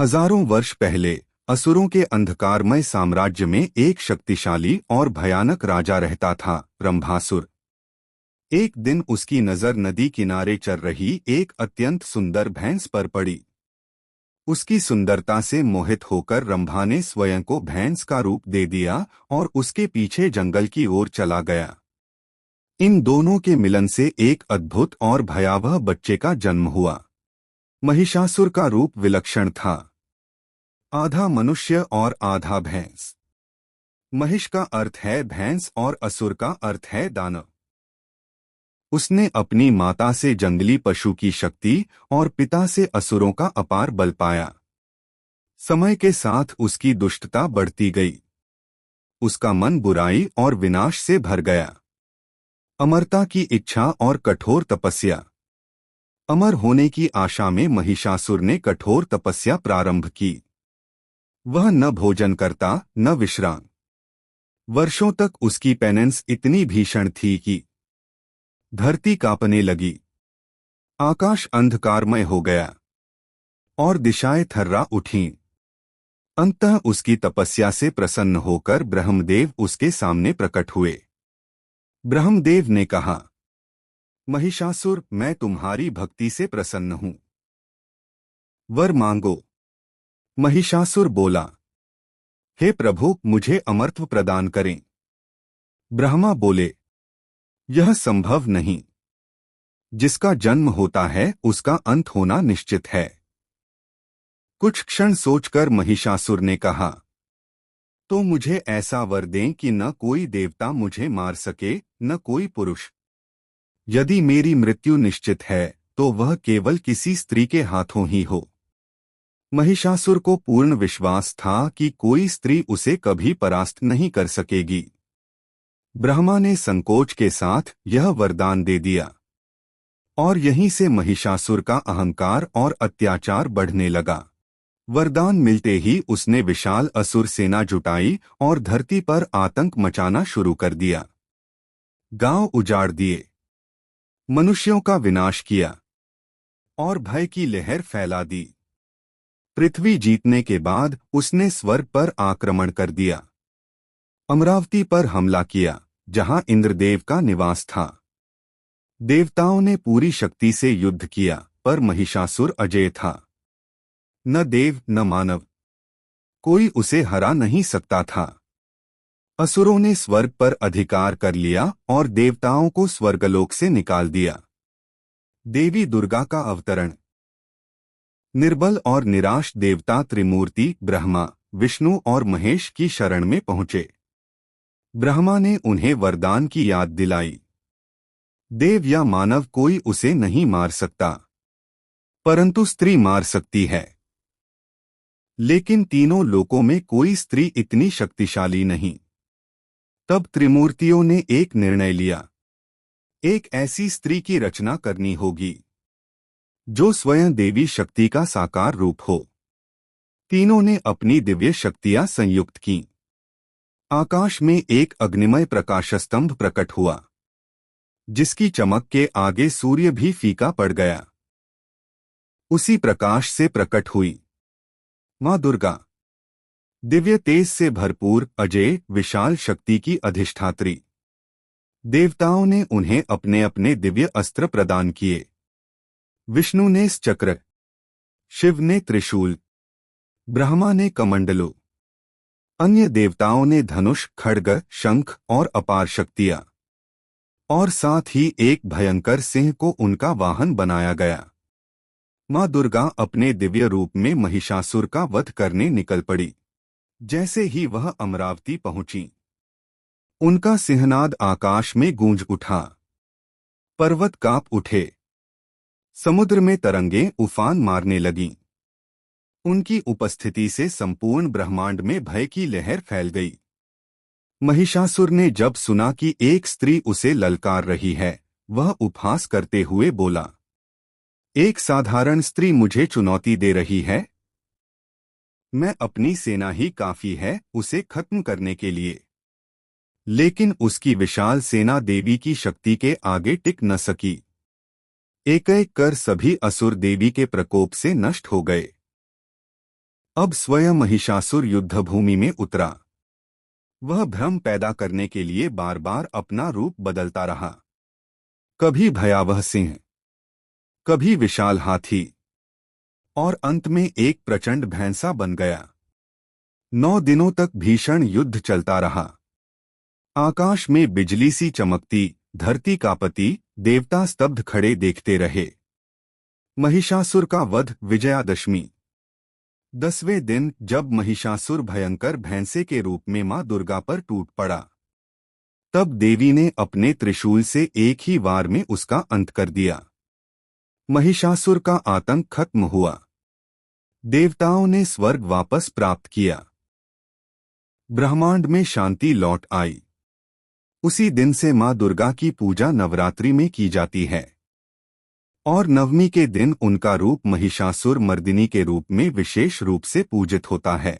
हजारों वर्ष पहले असुरों के अंधकारमय साम्राज्य में एक शक्तिशाली और भयानक राजा रहता था, रंभासुर। एक दिन उसकी नजर नदी किनारे चल रही एक अत्यंत सुंदर भैंस पर पड़ी। उसकी सुंदरता से मोहित होकर रंभा ने स्वयं को भैंस का रूप दे दिया और उसके पीछे जंगल की ओर चला गया। इन दोनों के मिलन से एक अद्भुत और भयावह बच्चे का जन्म हुआ। महिषासुर का रूप विलक्षण था, आधा मनुष्य और आधा भैंस। महिष का अर्थ है भैंस और असुर का अर्थ है दानव। उसने अपनी माता से जंगली पशु की शक्ति और पिता से असुरों का अपार बल पाया। समय के साथ उसकी दुष्टता बढ़ती गई। उसका मन बुराई और विनाश से भर गया। अमरता की इच्छा और कठोर तपस्या। अमर होने की आशा में महिषासुर ने कठोर तपस्या प्रारंभ की। वह न भोजन करता न विश्राम। वर्षों तक उसकी पेनेंस इतनी भीषण थी कि धरती कांपने लगी, आकाश अंधकारमय हो गया और दिशाएं थर्रा उठीं। अंततः उसकी तपस्या से प्रसन्न होकर ब्रह्मदेव उसके सामने प्रकट हुए। ब्रह्मदेव ने कहा, महिषासुर, मैं तुम्हारी भक्ति से प्रसन्न हूं। वर मांगो। महिषासुर बोला, हे प्रभु, मुझे अमरत्व प्रदान करें। ब्रह्मा बोले, यह संभव नहीं। जिसका जन्म होता है उसका अंत होना निश्चित है। कुछ क्षण सोचकर महिषासुर ने कहा, तो मुझे ऐसा वर दें कि न कोई देवता मुझे मार सके, न कोई पुरुष। यदि मेरी मृत्यु निश्चित है तो वह केवल किसी स्त्री के हाथों ही हो। महिषासुर को पूर्ण विश्वास था कि कोई स्त्री उसे कभी परास्त नहीं कर सकेगी। ब्रह्मा ने संकोच के साथ यह वरदान दे दिया और यहीं से महिषासुर का अहंकार और अत्याचार बढ़ने लगा। वरदान मिलते ही उसने विशाल असुर सेना जुटाई और धरती पर आतंक मचाना शुरू कर दिया। गांव उजाड़ दिए, मनुष्यों का विनाश किया और भय की लहर फैला दी। पृथ्वी जीतने के बाद उसने स्वर्ग पर आक्रमण कर दिया। अमरावती पर हमला किया, जहां इंद्रदेव का निवास था। देवताओं ने पूरी शक्ति से युद्ध किया, पर महिषासुर अजेय था। न देव न मानव, कोई उसे हरा नहीं सकता था। असुरों ने स्वर्ग पर अधिकार कर लिया और देवताओं को स्वर्गलोक से निकाल दिया। देवी दुर्गा का अवतरण। निर्बल और निराश देवता त्रिमूर्ति ब्रह्मा, विष्णु और महेश की शरण में पहुंचे। ब्रह्मा ने उन्हें वरदान की याद दिलाई। देव या मानव कोई उसे नहीं मार सकता, परंतु स्त्री मार सकती है। लेकिन तीनों लोकों में कोई स्त्री इतनी शक्तिशाली नहीं। तब त्रिमूर्तियों ने एक निर्णय लिया, एक ऐसी स्त्री की रचना करनी होगी जो स्वयं देवी शक्ति का साकार रूप हो। तीनों ने अपनी दिव्य शक्तियां संयुक्त कीं। आकाश में एक अग्निमय प्रकाशस्तंभ प्रकट हुआ, जिसकी चमक के आगे सूर्य भी फीका पड़ गया। उसी प्रकाश से प्रकट हुई मां दुर्गा, दिव्य तेज से भरपूर, अजेय, विशाल शक्ति की अधिष्ठात्री। देवताओं ने उन्हें अपने अपने दिव्य अस्त्र प्रदान किए। विष्णु ने चक्र, शिव ने त्रिशूल, ब्रह्मा ने कमंडलू, अन्य देवताओं ने धनुष, खड्ग, शंख और अपार शक्तियां। और साथ ही एक भयंकर सिंह को उनका वाहन बनाया गया। मां दुर्गा अपने दिव्य रूप में महिषासुर का वध करने निकल पड़ी। जैसे ही वह अमरावती पहुंची, उनका सिंहनाद आकाश में गूंज उठा। पर्वत कांप उठे, समुद्र में तरंगें उफान मारने लगीं। उनकी उपस्थिति से संपूर्ण ब्रह्मांड में भय की लहर फैल गई। महिषासुर ने जब सुना कि एक स्त्री उसे ललकार रही है, वह उपहास करते हुए बोला, एक साधारण स्त्री मुझे चुनौती दे रही है? मैं अपनी सेना ही काफी है उसे खत्म करने के लिए। लेकिन उसकी विशाल सेना देवी की शक्ति के आगे टिक न सकी। एक एक कर सभी असुर देवी के प्रकोप से नष्ट हो गए। अब स्वयं महिषासुर युद्धभूमि में उतरा। वह भ्रम पैदा करने के लिए बार बार अपना रूप बदलता रहा। कभी भयावह सिंह, कभी विशाल हाथी, और अंत में एक प्रचंड भैंसा बन गया। 9 दिनों तक भीषण युद्ध चलता रहा। आकाश में बिजली सी चमकती, धरती कांपती, देवता स्तब्ध खड़े देखते रहे। महिषासुर का वध विजयादशमी। 10वें दिन जब महिषासुर भयंकर भैंसे के रूप में मां दुर्गा पर टूट पड़ा, तब देवी ने अपने त्रिशूल से एक ही वार में उसका अंत कर दिया। महिषासुर का आतंक खत्म हुआ। देवताओं ने स्वर्ग वापस प्राप्त किया। ब्रह्मांड में शांति लौट आई। उसी दिन से मां दुर्गा की पूजा नवरात्रि में की जाती है और नवमी के दिन उनका रूप महिषासुर मर्दिनी के रूप में विशेष रूप से पूजित होता है।